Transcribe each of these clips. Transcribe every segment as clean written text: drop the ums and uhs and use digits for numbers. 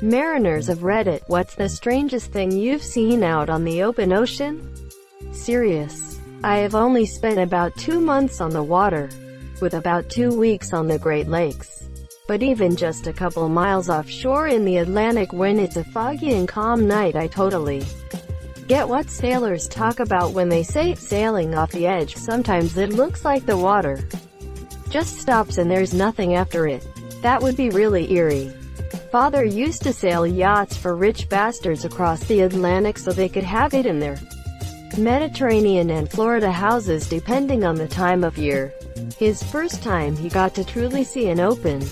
Mariners of Reddit, what's the strangest thing you've seen out on the open ocean? Serious. I have only spent about 2 months on the water, with about 2 weeks on the Great Lakes. But even just a couple miles offshore in the Atlantic when it's a foggy and calm night, I totally get what sailors talk about when they say sailing off the edge. Sometimes it looks like the water just stops and there's nothing after it. That would be really eerie. Father used to sail yachts for rich bastards across the Atlantic so they could have it in their Mediterranean and Florida houses depending on the time of year. His first time he got to truly see an open,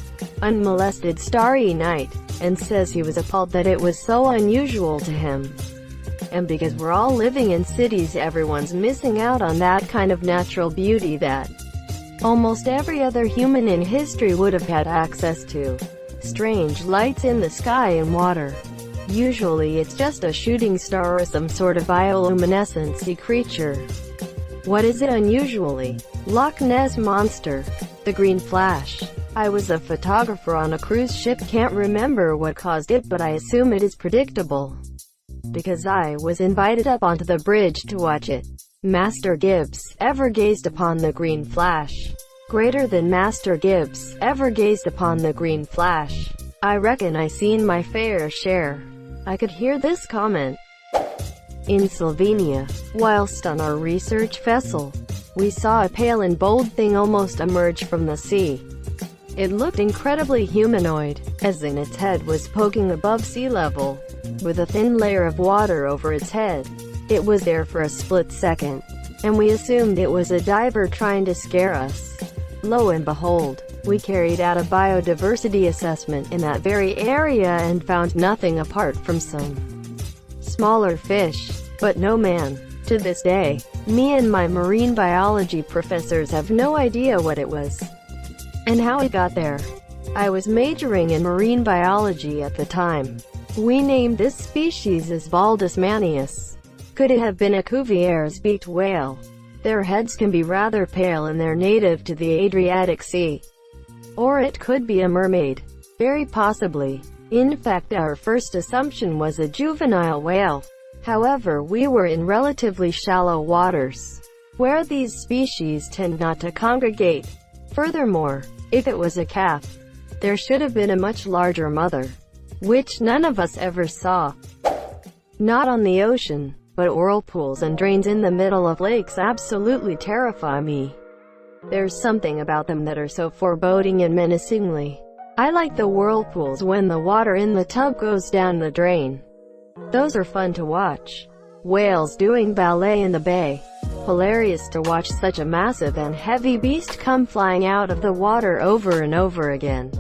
unmolested starry night, and says he was appalled that it was so unusual to him. And because we're all living in cities, everyone's missing out on that kind of natural beauty that almost every other human in history would have had access to. Strange lights in the sky and water. Usually it's just a shooting star or some sort of bioluminescent-y creature. What is it unusually? Loch Ness Monster. The green flash. I was a photographer on a cruise ship, can't remember what caused it, but I assume it is predictable, because I was invited up onto the bridge to watch it. Master Gibbs, ever gazed upon the green flash? Greater than Master Gibbs, ever gazed upon the green flash? I reckon I seen my fair share. I could hear this comment. In Slovenia, whilst on our research vessel, we saw a pale and bold thing almost emerge from the sea. It looked incredibly humanoid, as in its head was poking above sea level, with a thin layer of water over its head. It was there for a split second, and we assumed it was a diver trying to scare us. Lo and behold, we carried out a biodiversity assessment in that very area and found nothing apart from some smaller fish, but no man. To this day, me and my marine biology professors have no idea what it was and how it got there. I was majoring in marine biology at the time. We named this species as Baldus manius. Could it have been a Cuvier's beaked whale? Their heads can be rather pale and they're native to the Adriatic Sea. Or it could be a mermaid. Very possibly. In fact, our first assumption was a juvenile whale. However, we were in relatively shallow waters, where these species tend not to congregate. Furthermore, if it was a calf, there should have been a much larger mother, which none of us ever saw. Not on the ocean, but whirlpools and drains in the middle of lakes absolutely terrify me. There's something about them that are so foreboding and menacingly. I like the whirlpools when the water in the tub goes down the drain. Those are fun to watch. Whales doing ballet in the bay. Hilarious to watch such a massive and heavy beast come flying out of the water over and over again,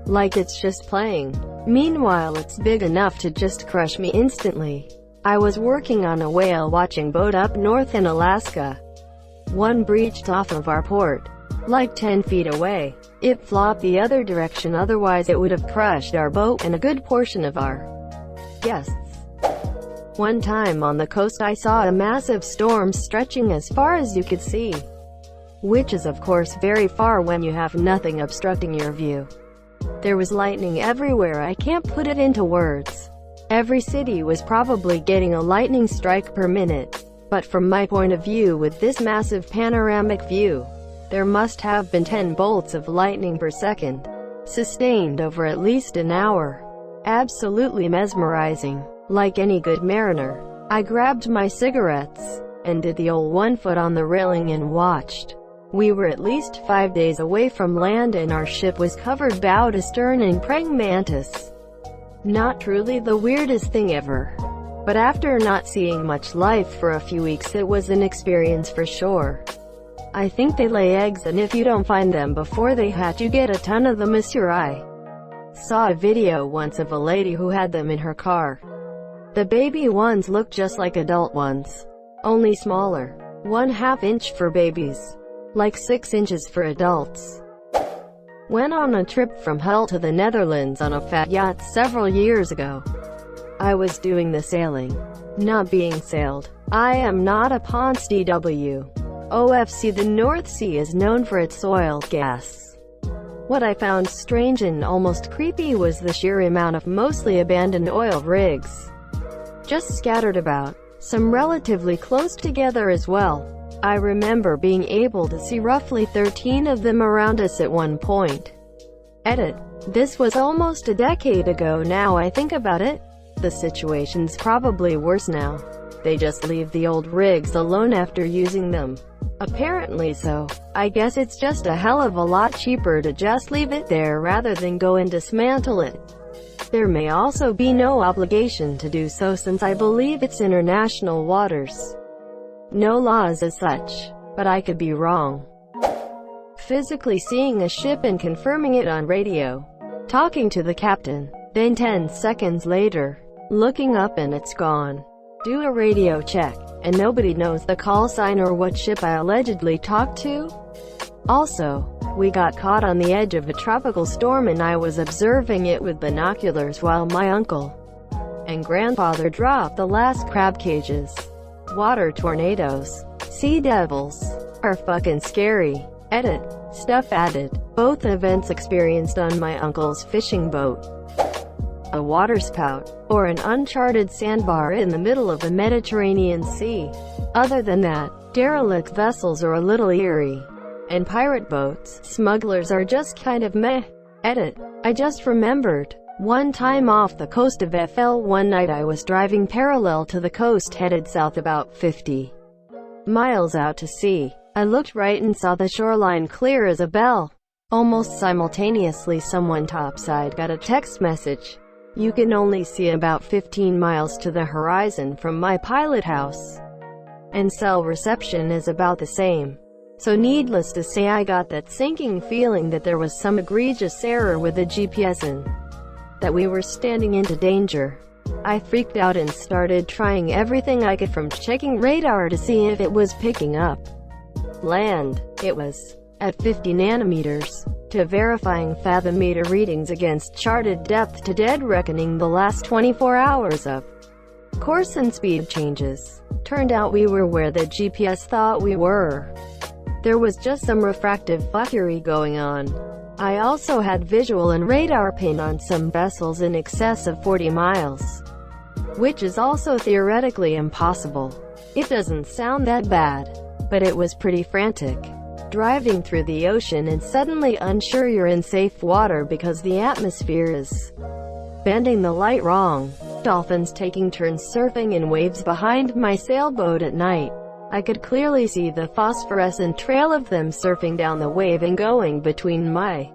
like it's just playing. Meanwhile, it's big enough to just crush me instantly. I was working on a whale watching boat up north in Alaska. One breached off of our port, like 10 feet away. It flopped the other direction, otherwise it would have crushed our boat and a good portion of our guests. One time on the coast I saw a massive storm stretching as far as you could see, which is of course very far when you have nothing obstructing your view. There was lightning everywhere, I can't put it into words. Every city was probably getting a lightning strike per minute. But from my point of view, with this massive panoramic view, there must have been 10 bolts of lightning per second, sustained over at least an hour. Absolutely mesmerizing. Like any good mariner, I grabbed my cigarettes, and did the old 1 foot on the railing and watched. We were at least 5 days away from land and our ship was covered bow to stern in praying mantis. Not truly the weirdest thing ever. But after not seeing much life for a few weeks, it was an experience for sure. I think they lay eggs, and if you don't find them before they hatch, you get a ton of them. I saw a video once of a lady who had them in her car. The baby ones look just like adult ones, only smaller. 1/2 inch for babies, like 6 inches for adults. Went on a trip from Hull to the Netherlands on a fat yacht several years ago. I was doing the sailing, not being sailed. I am not a Ponce DW. OFC. The North Sea is known for its oil, gas, What I found strange and almost creepy was the sheer amount of mostly abandoned oil rigs just scattered about, some relatively close together as well. I remember being able to see roughly 13 of them around us at one point. Edit. This was almost a decade ago now I think about it. The situation's probably worse now. They just leave the old rigs alone after using them. Apparently so. I guess it's just a hell of a lot cheaper to just leave it there rather than go and dismantle it. There may also be no obligation to do so since I believe it's international waters. No laws as such, but I could be wrong. Physically seeing a ship and confirming it on radio. Talking to the captain. Then 10 seconds later, looking up and it's gone. Do a radio check, and nobody knows the call sign or what ship I allegedly talked to. Also, we got caught on the edge of a tropical storm and I was observing it with binoculars while my uncle and grandfather dropped the last crab cages. Water tornadoes, sea devils, are fucking scary. Edit. Stuff added. Both events experienced on my uncle's fishing boat. A waterspout, or an uncharted sandbar in the middle of the Mediterranean Sea. Other than that, derelict vessels are a little eerie. And pirate boats, smugglers are just kind of meh. Edit. I just remembered. One time off the coast of FL one night I was driving parallel to the coast headed south about 50 miles out to sea. I looked right and saw the shoreline clear as a bell. Almost simultaneously someone topside got a text message. You can only see about 15 miles to the horizon from my pilot house. And cell reception is about the same. So needless to say I got that sinking feeling that there was some egregious error with the GPS and that we were standing into danger. I freaked out and started trying everything I could, from checking radar to see if it was picking up land, it was at 50 nanometers, to verifying fathometer readings against charted depth to dead reckoning the last 24 hours of course and speed changes. Turned out we were where the GPS thought we were. There was just some refractive fuckery going on. I also had visual and radar ping on some vessels in excess of 40 miles, which is also theoretically impossible. It doesn't sound that bad, but it was pretty frantic. Driving through the ocean and suddenly unsure you're in safe water because the atmosphere is bending the light wrong. Dolphins taking turns surfing in waves behind my sailboat at night. I could clearly see the phosphorescent trail of them surfing down the wave and going between my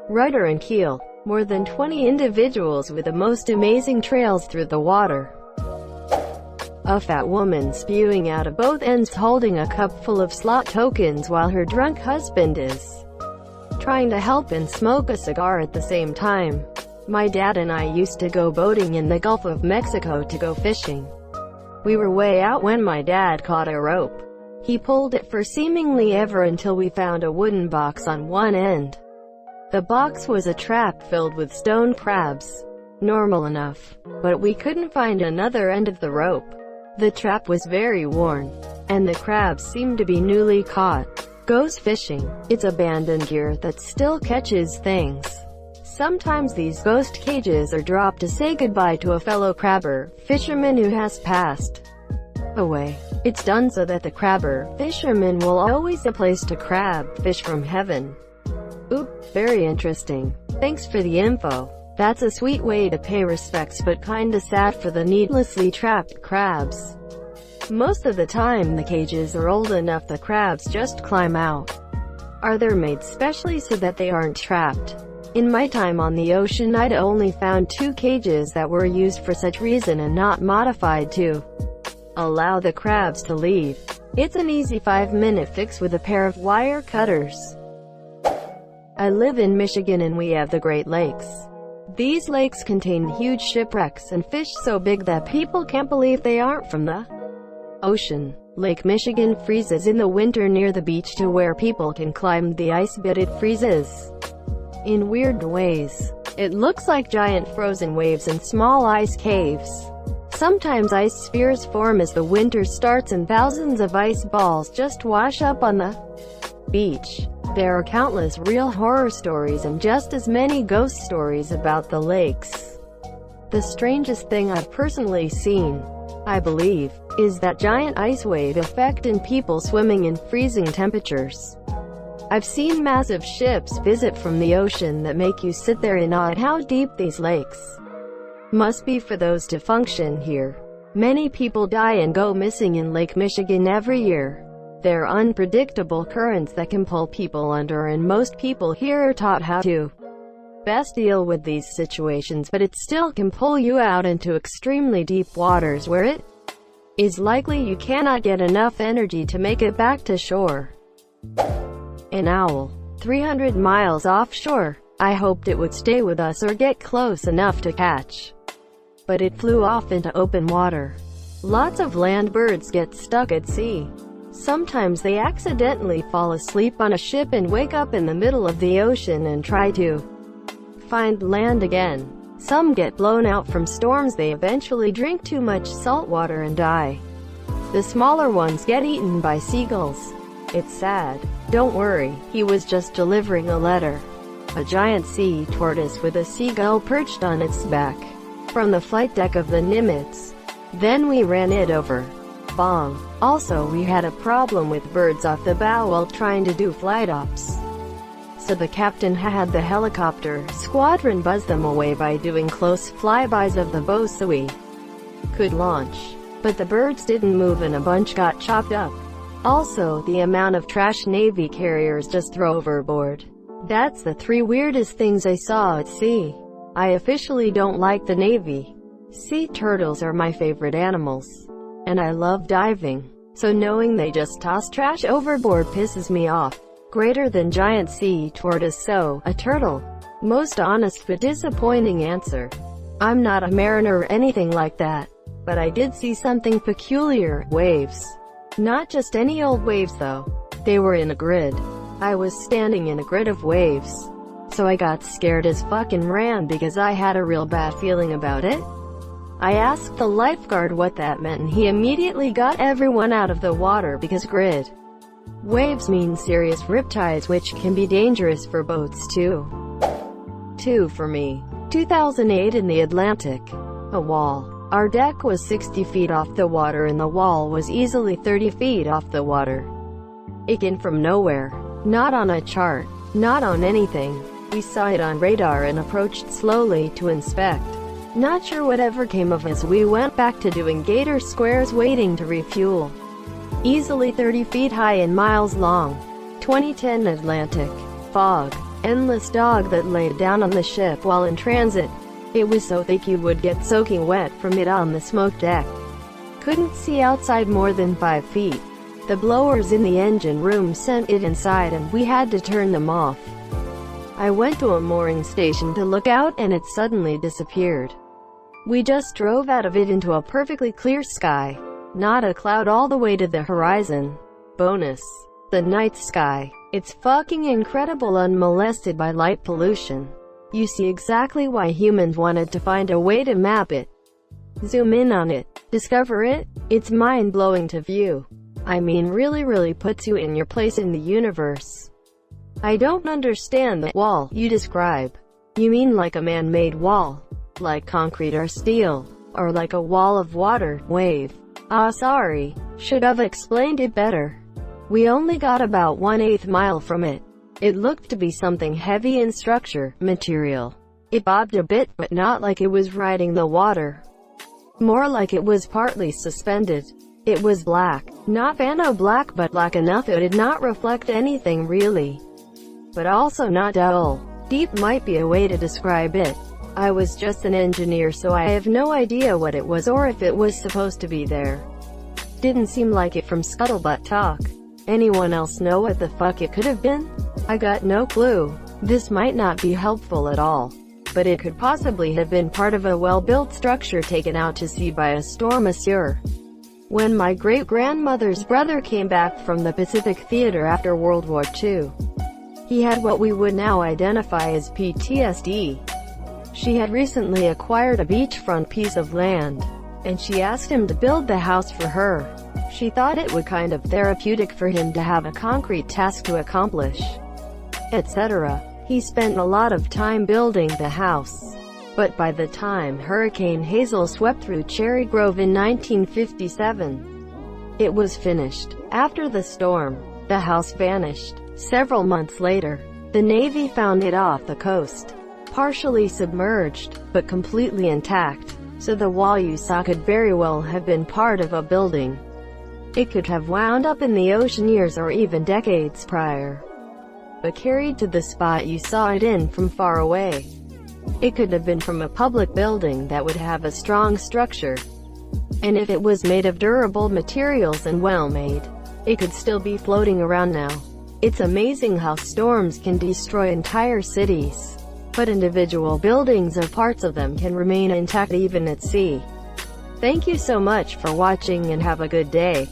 rudder and keel. More than 20 individuals with the most amazing trails through the water. A fat woman spewing out of both ends holding a cup full of slot tokens while her drunk husband is trying to help and smoke a cigar at the same time. My dad and I used to go boating in the Gulf of Mexico to go fishing. We were way out when my dad caught a rope. He pulled it for seemingly ever until we found a wooden box on one end. The box was a trap filled with stone crabs. Normal enough. But we couldn't find another end of the rope. The trap was very worn, and the crabs seemed to be newly caught. Goes fishing. It's abandoned gear that still catches things. Sometimes these ghost cages are dropped to say goodbye to a fellow crabber, fisherman who has passed away. It's done so that the crabber, fisherman will always have a place to crab fish from heaven. Oop, very interesting. Thanks for the info. That's a sweet way to pay respects, but kinda sad for the needlessly trapped crabs. Most of the time the cages are old enough the crabs just climb out. Are they made specially so that they aren't trapped? In my time on the ocean I'd only found 2 cages that were used for such reason and not modified to allow the crabs to leave. It's an easy 5-minute fix with a pair of wire cutters. I live in Michigan and we have the Great Lakes. These lakes contain huge shipwrecks and fish so big that people can't believe they aren't from the ocean. Lake Michigan freezes in the winter near the beach to where people can climb the ice, but it freezes in weird ways. It looks like giant frozen waves and small ice caves. Sometimes ice spheres form as the winter starts and thousands of ice balls just wash up on the beach. There are countless real horror stories and just as many ghost stories about the lakes. The strangest thing I've personally seen, I believe, is that giant ice wave effect in people swimming in freezing temperatures. I've seen massive ships visit from the ocean that make you sit there in awe at how deep these lakes must be for those to function here. Many people die and go missing in Lake Michigan every year. There are unpredictable currents that can pull people under, and most people here are taught how to best deal with these situations, but it still can pull you out into extremely deep waters where it is likely you cannot get enough energy to make it back to shore. An owl, 300 miles offshore. I hoped it would stay with us or get close enough to catch, but it flew off into open water. Lots of land birds get stuck at sea. Sometimes they accidentally fall asleep on a ship and wake up in the middle of the ocean and try to find land again. Some get blown out from storms. They eventually drink too much salt water and die. The smaller ones get eaten by seagulls. It's sad. Don't worry, he was just delivering a letter. A giant sea tortoise with a seagull perched on its back from the flight deck of the Nimitz. Then we ran it over. Bong. Also, we had a problem with birds off the bow while trying to do flight ops. So the captain had the helicopter squadron buzz them away by doing close flybys of the bow so we could launch. But the birds didn't move and a bunch got chopped up. Also, the amount of trash Navy carriers just throw overboard. That's the 3 weirdest things I saw at sea. I officially don't like the Navy. Sea turtles are my favorite animals, and I love diving, so knowing they just toss trash overboard pisses me off. Greater than giant sea tortoise, so a turtle. Most honest but disappointing answer. I'm not a mariner or anything like that, but I did see something peculiar. Waves. Not just any old waves though. They were in a grid. I was standing in a grid of waves, so I got scared as fuck and ran because I had a real bad feeling about it. I asked the lifeguard what that meant and he immediately got everyone out of the water because grid waves mean serious riptides, which can be dangerous for boats too. 2 for me. 2008 in the Atlantic. A wall. Our deck was 60 feet off the water and the wall was easily 30 feet off the water. It came from nowhere. Not on a chart. Not on anything. We saw it on radar and approached slowly to inspect. Not sure whatever came of us. We went back to doing gator squares waiting to refuel. Easily 30 feet high and miles long. 2010 Atlantic. Fog. Endless dog that laid down on the ship while in transit. It was so thick you would get soaking wet from it on the smoke deck. Couldn't see outside more than 5 feet. The blowers in the engine room sent it inside and we had to turn them off. I went to a mooring station to look out and it suddenly disappeared. We just drove out of it into a perfectly clear sky. Not a cloud all the way to the horizon. Bonus. The night sky. It's fucking incredible, unmolested by light pollution. You see exactly why humans wanted to find a way to map it. Zoom in on it. Discover it. It's mind-blowing to view. I mean, really puts you in your place in the universe. I don't understand the wall you describe. You mean like a man-made wall? Like concrete or steel? Or like a wall of water, wave? Ah, sorry. Should have explained it better. We only got about 1/8 mile from it. It looked to be something heavy in structure, material. It bobbed a bit, but not like it was riding the water. More like it was partly suspended. It was black. Not Vanna black, but black enough it did not reflect anything really. But also not dull. Deep might be a way to describe it. I was just an engineer, so I have no idea what it was or if it was supposed to be there. Didn't seem like it from scuttlebutt talk. Anyone else know what the fuck it could have been? I got no clue. This might not be helpful at all, but it could possibly have been part of a well-built structure taken out to sea by a storm assure. When my great-grandmother's brother came back from the Pacific Theater after World War II, he had what we would now identify as PTSD. She had recently acquired a beachfront piece of land, and she asked him to build the house for her. She thought it would kind of therapeutic for him to have a concrete task to accomplish. etc. He spent a lot of time building the house. But by the time Hurricane Hazel swept through Cherry Grove in 1957, it was finished. After the storm, the house vanished. Several months later, the Navy found it off the coast, partially submerged, but completely intact. So the wall you saw could very well have been part of a building. It could have wound up in the ocean years or even decades prior, but carried to the spot you saw it in from far away. It could have been from a public building that would have a strong structure, and if it was made of durable materials and well made, it could still be floating around now. It's amazing how storms can destroy entire cities, but individual buildings or parts of them can remain intact even at sea. Thank you so much for watching and have a good day.